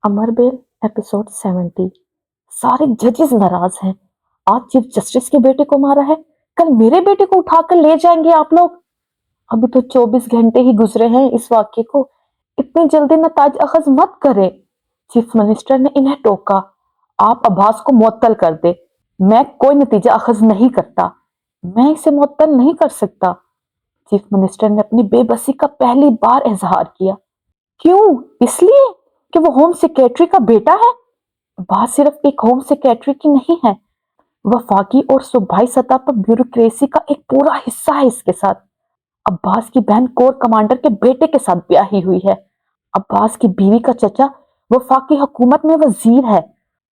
अमर bell episode 70। सारे जजेस नाराज हैं। आज चीफ जस्टिस के बेटे को मारा है, कल मेरे बेटे को उठाकर ले जाएंगे आप लोग। अभी तो 24 घंटे ही गुजरे हैं इस वाक्य को, इतनी जल्दी नताज अखज मत करें। चीफ मिनिस्टर ने इन्हें टोका, आप अब्बास को मुअत्तल कर दे। मैं कोई नतीजा अखज नहीं करता, मैं इसे मुअत्तल नहीं कर सकता। चीफ मिनिस्टर ने अपनी बेबसी का पहली बार इजहार किया। क्यों? इसलिए कि वो होम सेक्रेटरी का बेटा है। बात सिर्फ एक होम सेक्रेटरी की नहीं है, वफाकी और सूबाई सतह पर ब्यूरोक्रेसी का एक पूरा हिस्सा है। इसके साथ अब्बास की बहन कोर कमांडर के बेटे के साथ ब्याही हुई है। अब्बास की बीवी का चचा वफाकी हुकूमत में वजीर है।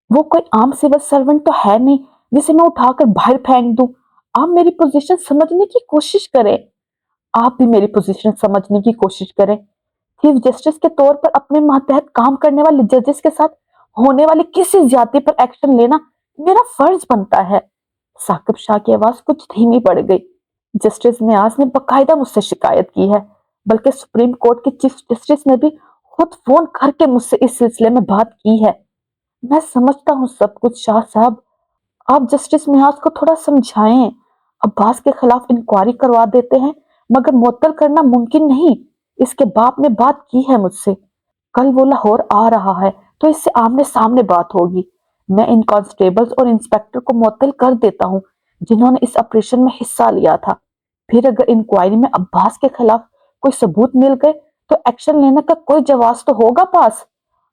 वो कोई आम सिविल सर्वेंट तो है नहीं जिसे मैं उठाकर बाहर फेंक दूं। आप मेरी पोजीशन समझने की कोशिश करें। आप भी मेरी पोजीशन समझने की कोशिश करें। चीफ जस्टिस के तौर पर अपने मातहत काम करने वाले जजेस के साथ होने वाली किसी ज्यादती पर एक्शन लेना मेरा फर्ज बनता है। साकिब शाह की आवाज कुछ धीमी पड़ गई। जस्टिस न्याज ने बकायदा मुझसे शिकायत की है, बल्कि सुप्रीम कोर्ट के चीफ जस्टिस ने भी खुद फोन करके मुझसे इस सिलसिले में बात की है। मैं समझता हूँ सब कुछ शाह साहब, आप जस्टिस न्याज को थोड़ा समझाएं। अब्बास के खिलाफ इंक्वायरी करवा देते हैं, मगर मुअत्तल करना मुमकिन नहीं। इसके बाप ने बात की है मुझसे। कल वो लाहौर आ रहा है तो इससे आमने सामने बात होगी। मैं इन कांस्टेबल्स और इंस्पेक्टर को मुअत्तल कर देता हूँ जिन्होंने इस ऑपरेशन में हिस्सा लिया था। फिर अगर इंक्वायरी में अब्बास के खिलाफ कोई सबूत मिल गए तो एक्शन लेने का कोई जवाब तो होगा पास।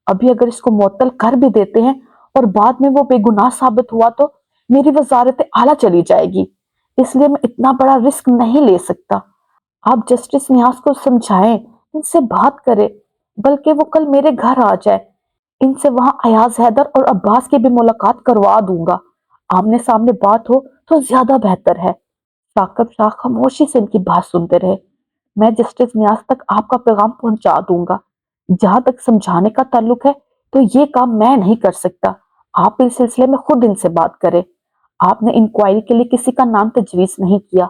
अभी अगर इसको मुअत्तल कर भी देते हैं और बाद में वो बेगुनाह साबित हुआ तो मेरी वजारत आला चली जाएगी। इसलिए मैं इतना बड़ा रिस्क नहीं ले सकता। आप जस्टिस न्याज को समझाएं, इनसे बात करें, बल्कि वो कल मेरे घर आ जाए। इनसे वहां अयाज हैदर और अब्बास की भी मुलाकात करवा दूंगा। आमने सामने बात हो तो ज्यादा बेहतर है। साकिब शाह खामोशी से इनकी बात सुनते रहे। मैं जस्टिस न्याज तक आपका पैगाम पहुंचा दूंगा। जहां तक समझाने का ताल्लुक है तो ये काम मैं नहीं कर सकता। आप इस सिलसिले में खुद इनसे बात करें। आपने इंक्वायरी के लिए किसी का नाम तजवीज नहीं किया।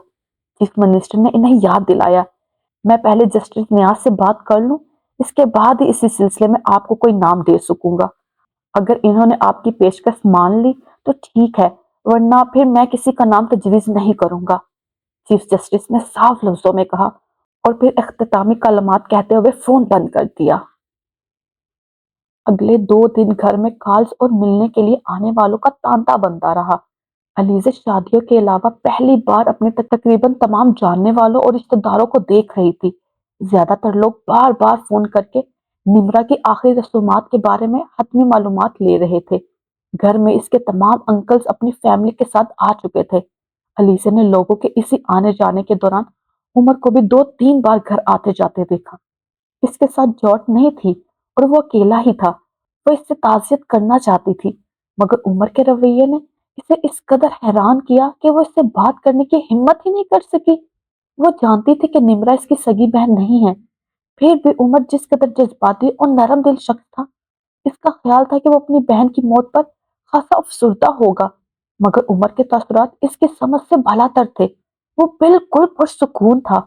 चीफ मिनिस्टर ने इन्हें याद दिलाया। मैं पहले जस्टिस न्याज से बात कर लूं, इसके बाद ही इसी सिलसिले में आपको कोई नाम दे सकूंगा। अगर इन्होंने आपकी पेशकश मान ली तो ठीक है, वरना फिर मैं किसी का नाम तजवीज नहीं करूंगा। चीफ जस्टिस ने साफ लफ्जों में कहा और फिर इख्तितामी कलमात कहते हुए फोन बंद कर दिया। अगले 2 दिन घर में कॉल्स और मिलने के लिए आने वालों का तांता बनता रहा। अलीज़ा शादियों के अलावा पहली बार अपने तकरीबन तमाम जानने वालों और रिश्तेदारों को देख रही थी। ज्यादातर लोग बार बार फोन करके निम्रा की आखिरी रसूमात के बारे में हतमी मालूमात ले रहे थे। घर में इसके तमाम अंकल्स अपनी फैमिली के साथ आ चुके थे। अलीज़ा ने लोगों के इसी आने जाने के दौरान उमर को भी 2-3 बार घर आते जाते देखा। इसके साथ जॉट नहीं थी और वो अकेला ही था। वो इससे ताज़ियत करना चाहती थी, मगर उमर के रवैये ने इसे इस कदर हैरान किया कि वो इससे बात करने की हिम्मत ही नहीं कर सकी। वो जानती थी कि निम्रा इसकी सगी बहन नहीं है, फिर भी उमर जिस कदर जज्बाती और नरम दिल शख्स था, इसका ख्याल था कि वो अपनी बहन की मौत पर खासा अफसुर्दा होगा। मगर उमर के तासुरात इसकी समझ से भलातर थे। वो बिल्कुल पुरसुकून था।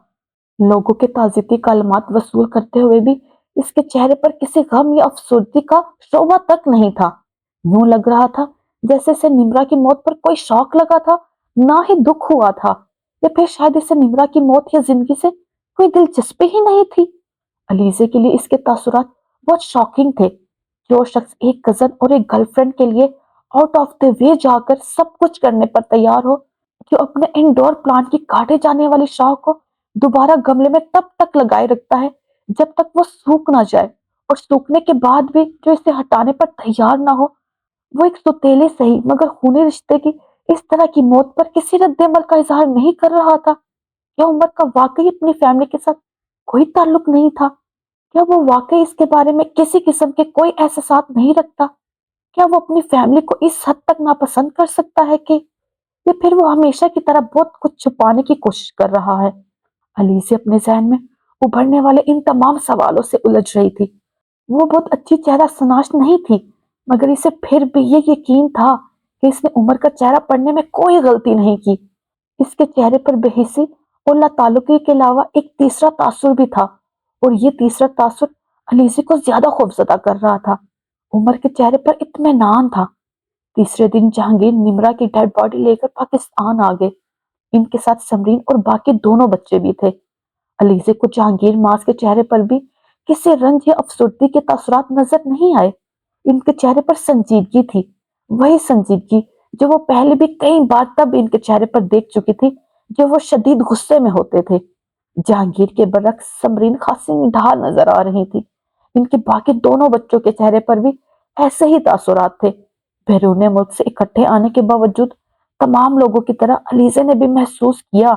लोगों के ताज़ियती कलमात वसूल करते हुए भी इसके चेहरे पर किसी गम या अफसोसगी का शोभा तक नहीं था। यूं लग रहा था जैसे इसे निम्रा की मौत पर कोई शौक लगा था, ना ही दुख हुआ था, या फिर शायद इसे निम्रा की मौत या जिंदगी से कोई दिलचस्पी ही नहीं थी। अलीजे के लिए इसके तासुरात बहुत शॉकिंग थे। जो शख्स एक कजन और एक गर्लफ्रेंड के लिए आउट ऑफ द वे जाकर सब कुछ करने पर तैयार हो, जो अपने इंडोर प्लांट की काटे जाने वाली शाख को दोबारा गमले में तब तक लगाए रखता है जब तक वो सूख ना जाए, और सूखने के बाद भी जो इसे हटाने पर तैयार ना हो, वो एक सुतीले सही मगर खूनी रिश्ते की इस तरह की मौत पर किसी रद्द-ए-अमल का इजहार नहीं कर रहा था। क्या उमर का वाकई अपनी फैमिली के साथ कोई ताल्लुक नहीं था? क्या वो वाकई इसके बारे में किसी किस्म के कोई एहसास नहीं रखता? क्या वो अपनी फैमिली को इस हद तक नापसंद कर सकता है कि, या फिर वो हमेशा की तरह बहुत कुछ छुपाने की कोशिश कर रहा है? अलीज़ा अपने ज़हन में उभरने वाले इन तमाम सवालों से उलझ रही थी। वो बहुत अच्छी चेहरा सनाश नहीं थी, मगर इसे फिर भी ये यकीन था कि इसने उमर का चेहरा पढ़ने में कोई गलती नहीं की। इसके चेहरे पर बेहिसी और लाताल्लुकी के अलावा एक तीसरा तासुर भी था, और ये तीसरा तासुर अलीज़ा को ज्यादा खौफजदा कर रहा था। عمر کے چہرے پر اطمینان تھا۔ تیسرے دن جہانگیر نمرا کی ڈیڈ باڈی لے کر پاکستان آ گئے۔ ان کے ساتھ سمرین اور باقی دونوں بچے بھی تھے۔ علیزے کو جہانگیر ماس کے چہرے پر بھی کسی رنج یا افسردگی کے تاثرات نظر نہیں آئے۔ ان کے چہرے پر سنجیدگی تھی، وہی سنجیدگی جو وہ پہلے بھی کئی بار تب ان کے چہرے پر دیکھ چکی تھی جب وہ شدید غصے میں ہوتے تھے۔ جہانگیر کے برعکس سمرین خاصی نڈھال نظر آ رہی تھی۔ ان کے باقی دونوں بچوں کے چہرے پر بھی ایسے ہی تاثرات تھے۔ بیرون ملک سے اکٹھے آنے کے باوجود تمام لوگوں کی طرح علیزے نے بھی محسوس کیا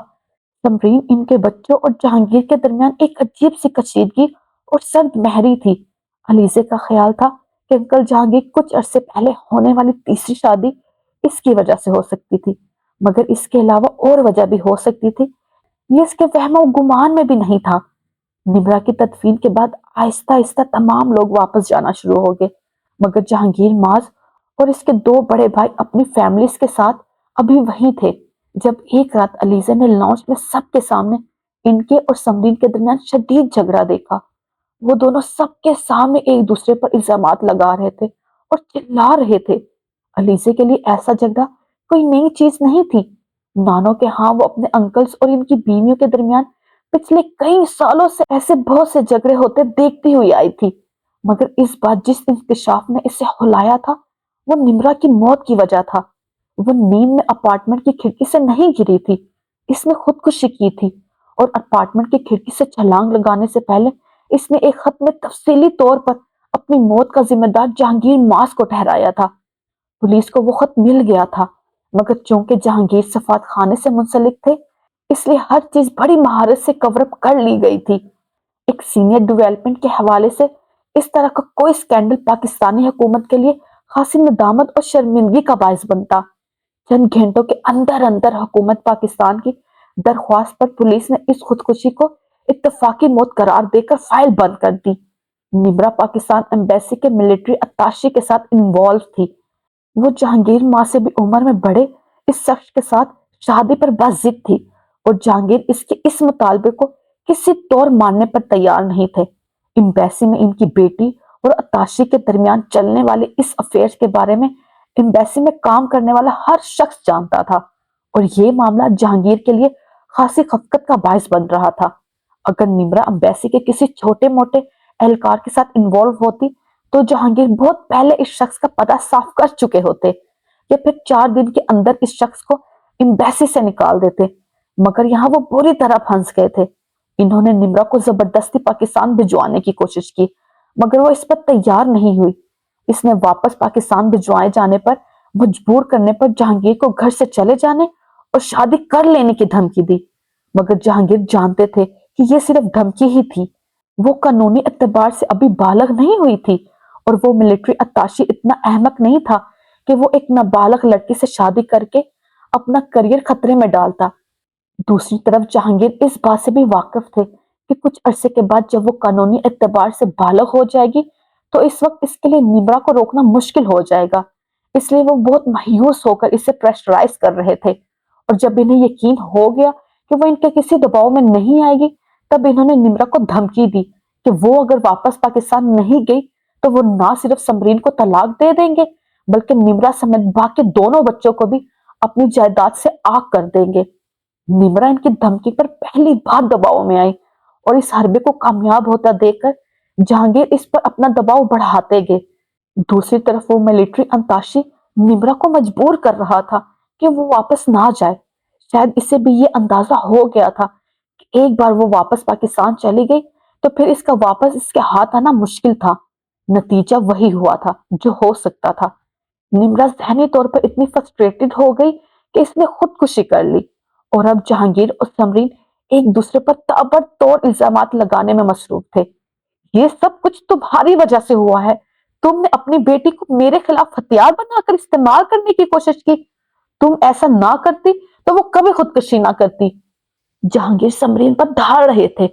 سمرین ان کے بچوں اور جہانگیر کے درمیان ایک عجیب سی کشیدگی اور سرد مہری تھی۔ علیزے کا خیال تھا کہ انکل جہانگیر کچھ عرصے پہلے ہونے والی تیسری شادی اس کی وجہ سے ہو سکتی تھی، مگر اس کے علاوہ اور وجہ بھی ہو سکتی تھی، یہ اس کے وہم و گمان میں بھی نہیں تھا۔ نمرا کی تدفین کے بعد آہستہ آہستہ تمام لوگ واپس جانا شروع ہو گئے، مگر جہانگیر ماز اور اس کے دو بڑے بھائی اپنی فیملیز کے ساتھ ابھی وہیں تھے۔ جب ایک رات علیزہ نے لانچ میں سب کے سامنے ان کے اور سمرین کے درمیان شدید جھگڑا دیکھا۔ وہ دونوں سب کے سامنے ایک دوسرے پر الزامات لگا رہے تھے اور چلا رہے تھے۔ علیزے کے لیے ایسا جھگڑا کوئی نئی چیز نہیں تھی۔ نانو کے ہاں وہ اپنے انکلز اور ان کی بیویوں کے درمیان پچھلے کئی سالوں سے ایسے بہت سے جھگڑے ہوتے دیکھتی ہوئی آئی تھی، مگر اس بار جس انکشاف نے اسے ہلایا تھا وہ نمرا کی موت کی وجہ تھا۔ وہ نیند میں اپارٹمنٹ کی کھڑکی سے نہیں گری تھی، اس نے خودکشی کی تھی، اور اپارٹمنٹ کی کھڑکی سے چھلانگ لگانے سے پہلے اس نے ایک خط میں تفصیلی طور پر اپنی موت کا ذمہ دار جہانگیر ماس کو ٹھہرایا تھا۔ پولیس کو وہ خط مل گیا تھا، مگر چونکہ جہانگیر سفارت خانے سے منسلک تھے اس لیے ہر چیز بڑی مہارت سے کور اپ کر لی گئی تھی۔ ایک سینئر ڈیولپمنٹ کے حوالے سے اس طرح کا کوئی سکینڈل پاکستانی حکومت کے لیے خاصی ندامت اور شرمندگی کا باعث بنتا۔ چند گھنٹوں کے اندر اندر حکومت پاکستان کی درخواست پر پولیس نے اس خودکشی کو اتفاقی موت قرار دے کر فائل بند کر دی۔ نمرا پاکستان ایمبیسی کے ملٹری اتاشی کے ساتھ انوالو تھی۔ وہ جہانگیر ماں سے بھی عمر میں بڑے اس شخص کے ساتھ شادی پر باضد تھی، اور جہانگیر اس کے اس مطالبے کو کسی طور ماننے پر تیار نہیں تھے۔ ایمبیسی میں ان کی بیٹی اور اتاشی کے درمیان چلنے والے اس افیئر کے بارے میں ایمبیسی میں کام کرنے والا ہر شخص جانتا تھا، اور یہ معاملہ جہانگیر کے لیے خاصی خفقت کا باعث بن رہا تھا۔ اگر نمرا ایمبیسی کے کسی چھوٹے موٹے اہلکار کے ساتھ انوالو ہوتی تو جہانگیر بہت پہلے اس شخص کا پتہ صاف کر چکے ہوتے، یا پھر 4 دن کے اندر اس شخص کو ایمبیسی سے نکال دیتے، مگر یہاں وہ بری طرح پھنس گئے تھے۔ انہوں نے نمرا کو زبردستی پاکستان بھجوانے کی کوشش کی، مگر وہ اس پر تیار نہیں ہوئی۔ اس نے واپس پاکستان بھجوائے جانے پر مجبور کرنے پر جہانگیر کو گھر سے چلے جانے اور شادی کر لینے کی دھمکی دی، مگر جہانگیر جانتے تھے کہ یہ صرف دھمکی ہی تھی۔ وہ قانونی اعتبار سے ابھی بالغ نہیں ہوئی تھی، اور وہ ملٹری اتاشی اتنا احمق نہیں تھا کہ وہ ایک نابالغ لڑکی سے شادی کر کے اپنا کریئر خطرے میں ڈالتا۔ دوسری طرف جہانگیر اس بات سے بھی واقف تھے کہ کچھ عرصے کے بعد جب وہ قانونی اعتبار سے بالغ ہو جائے گی تو اس وقت اس کے لیے نمرا کو روکنا مشکل ہو جائے گا، اس لیے وہ بہت مایوس ہو کر اسے پریشرائز کر رہے تھے، اور جب انہیں یقین ہو گیا کہ وہ ان کے کسی دباؤ میں نہیں آئے گی تب انہوں نے نمرا کو دھمکی دی کہ وہ اگر واپس پاکستان نہیں گئی تو وہ نہ صرف سمرین کو طلاق دے دیں گے بلکہ نمرا سمیت باقی دونوں بچوں کو بھی اپنی جائیداد سے آگ کر دیں گے۔ نمرا ان کی دھمکی پر پہلی بار دباؤ میں آئی، اور اس حربے کو کامیاب ہوتا دیکھ کر جہانگیر اس پر اپنا دباؤ بڑھاتے گئے۔ دوسری طرف وہ ملٹری انتاشی نمرا کو مجبور کر رہا تھا کہ وہ واپس نہ جائے۔ شاید اسے بھی یہ اندازہ ہو گیا تھا کہ ایک بار وہ واپس پاکستان چلی گئی تو پھر اس کا واپس اس کے ہاتھ آنا مشکل تھا۔ نتیجہ وہی ہوا تھا جو ہو سکتا تھا۔ نمرا ذہنی طور پر اتنی فرسٹریٹڈ ہو گئی کہ اس نے خودکشی کر لی، اور اب جہانگیر اور سمرین ایک دوسرے پر تابڑتوڑ الزامات لگانے میں مصروف تھے۔ یہ سب کچھ تمہاری وجہ سے ہوا ہے، تم نے اپنی بیٹی کو میرے خلاف ہتھیار بنا کر استعمال کرنے کی کوشش کی، تم ایسا نہ کرتی تو وہ کبھی خودکشی نہ کرتی۔ جہانگیر سمرین پر دھاڑ رہے تھے۔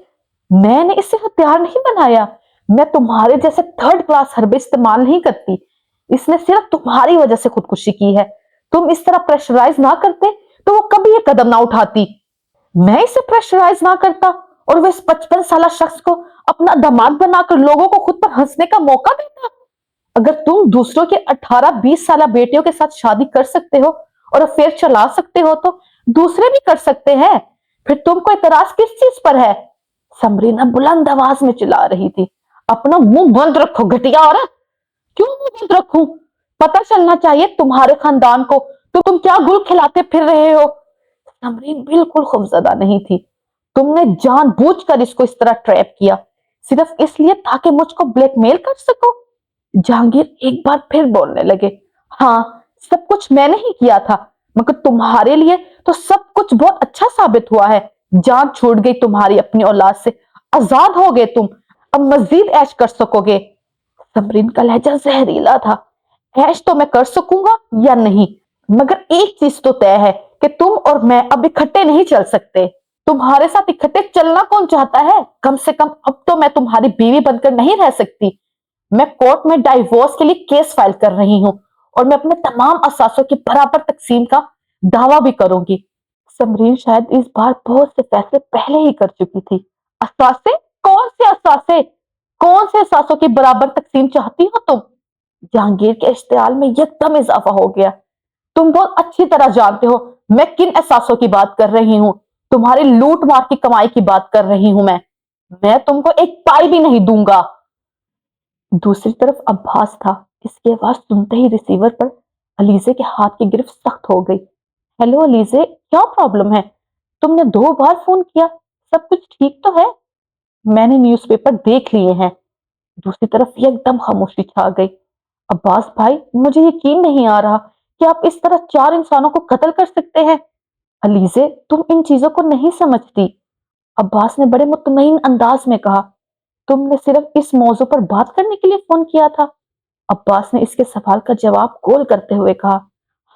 میں نے اسے ہتھیار نہیں بنایا، میں تمہارے جیسے 3rd کلاس حربے استعمال نہیں کرتی، اس نے صرف تمہاری وجہ سے خودکشی کی ہے۔ تم اس طرح پریشرائز نہ کرتے تو وہ کبھی یہ قدم نہ اٹھاتی۔ میں اسے پریشرائز نہ کرتا اور وہ اس 55 سالہ شخص کو اپنا داماد بنا کر لوگوں کو خود پر ہنسنے کا موقع دیتا۔ अगर तुम दूसरों के 18-20 साल बेटियों के साथ शादी कर सकते हो और अफेयर चला सकते हो तो दूसरे भी कर सकते हैं, फिर तुमको इतराज किस चीज पर है? समरीना बुलंद आवाज में चिल्ला रही थी। अपना मुंह बंद रखो घटिया औरत। क्यों मुंह बंद रखूं? पता चलना चाहिए तुम्हारे खानदान को तो तुम क्या गुल खिलाते फिर रहे हो। समरीन बिल्कुल खौफजदा नहीं थी। तुमने जानबूझकर इसको इस तरह ट्रैप किया, सिर्फ इसलिए ताकि मुझको ब्लैकमेल कर सको। जहांगीर एक बार फिर बोलने लगे। हाँ, सब कुछ मैंने ही किया था, मगर तुम्हारे लिए तो सब कुछ बहुत अच्छा साबित हुआ है। जान छूट गई तुम्हारी अपनी औलाद से, आजाद हो गए तुम, अब मजीद ऐश कर सकोगे। समरीन का लहजा जहरीला था। ऐश तो मैं कर सकूंगा या नहीं, मगर एक चीज तो तय है कि तुम और मैं अब इकट्ठे नहीं चल सकते। तुम्हारे साथ इकट्ठे चलना कौन चाहता है? कम से कम अब तो मैं तुम्हारी बीवी बनकर नहीं रह सकती। मैं कोर्ट में डाइवोर्स के लिए केस फाइल कर रही हूँ और मैं अपने तमाम असासों की बराबर तकसीम का दावा भी करूंगी। समरीन शायद इस बार बहुत से फैसले पहले ही कर चुकी थी। असासे? कौन से असासे? कौन से असासों की बराबर तकसीम चाहती हो तुम? जहांगीर के इश्तियाल में यकदम इजाफा हो गया। तुम बहुत अच्छी तरह जानते हो मैं किन एहसासों की बात कर रही हूँ। तुम्हारी लूट मार की कमाई की बात कर रही हूं मैं तुमको एक पाई भी नहीं दूंगा। दूसरी तरफ अब्बास था। इसकी आवाज सुनते ही रिसीवर पर अलीजे के हाथ की गिरफ्त सख्त हो गई। हेलो अलीजे, क्या प्रॉब्लम है? तुमने 2 बार फोन किया, सब कुछ ठीक तो है? मैंने न्यूज़पेपर देख लिए हैं। दूसरी तरफ एकदम खामोशी छा गई। अब्बास भाई, मुझे यकीन नहीं आ रहा कि आप इस तरह 4 इंसानों को कत्ल कर सकते हैं। अलीजे, तुम इन चीजों को नहीं समझती। अब्बास ने बड़े मुतमईन अंदाज में कहा। तुमने सिर्फ इस मौजू पर बात करने के लिए फोन किया था? अब्बास ने इसके सवाल का जवाब गोल करते हुए कहा।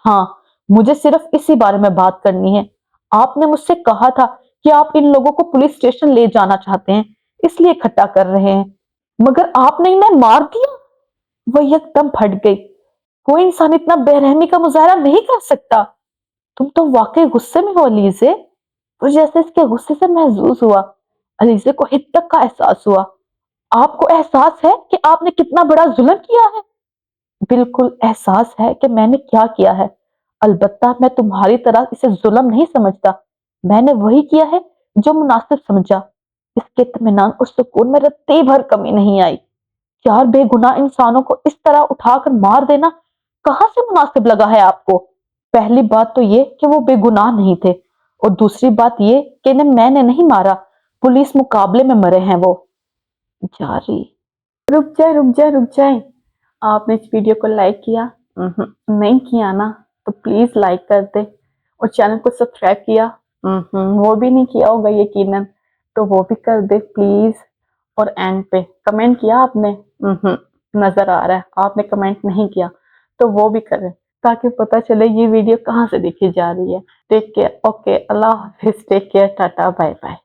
हाँ, मुझे सिर्फ इसी बारे में बात करनी है। आपने मुझसे कहा था कि आप इन लोगों को पुलिस स्टेशन ले जाना चाहते हैं, इसलिए इकट्ठा कर रहे हैं, मगर आपने इन्हें मार दिया। वह एकदम फट गई। कोई इंसान इतना बेरहमी का मुजाहरा नहीं कर सकता। तुम तो वाकई गुस्से में हो अलीजे। मुझे जैसे इसके गुस्से से महसूस हुआ। अलीजे को हिद्दत का एहसास हुआ। आपको एहसास है कि आपने कितना बड़ा जुल्म किया है? बिल्कुल एहसास है कि मैंने क्या किया है। अलबत्ता मैं तुम्हारी तरह इसे जुल्म नहीं समझता। मैंने वही किया है जो मुनासिब समझा। इसके इत्मीनान और सुकून में रत्ती भर कमी नहीं आई। 4 बेगुनाह इंसानों को इस तरह उठाकर मार देना कहां से मुनासिब लगा है आपको? पहली बात तो ये कि वो बेगुनाह नहीं थे, और दूसरी बात ये कि इन्हें मैंने नहीं मारा, पुलिस मुकाबले में मरे हैं वो। जारी। रुक जाए। आपने इस वीडियो को लाइक किया? नहीं किया ना, तो प्लीज लाइक कर दे। और चैनल को सब्सक्राइब किया? वो भी नहीं किया होगा यकीनन, तो वो भी कर दे प्लीज। और एंड पे कमेंट किया आपने? नजर आ रहा है आपने कमेंट नहीं किया, तो वो भी करें ताकि पता चले ये वीडियो कहाँ से देखी जा रही है। Take care. ओके, अल्लाह हाफिज। Take care, tata, bye bye.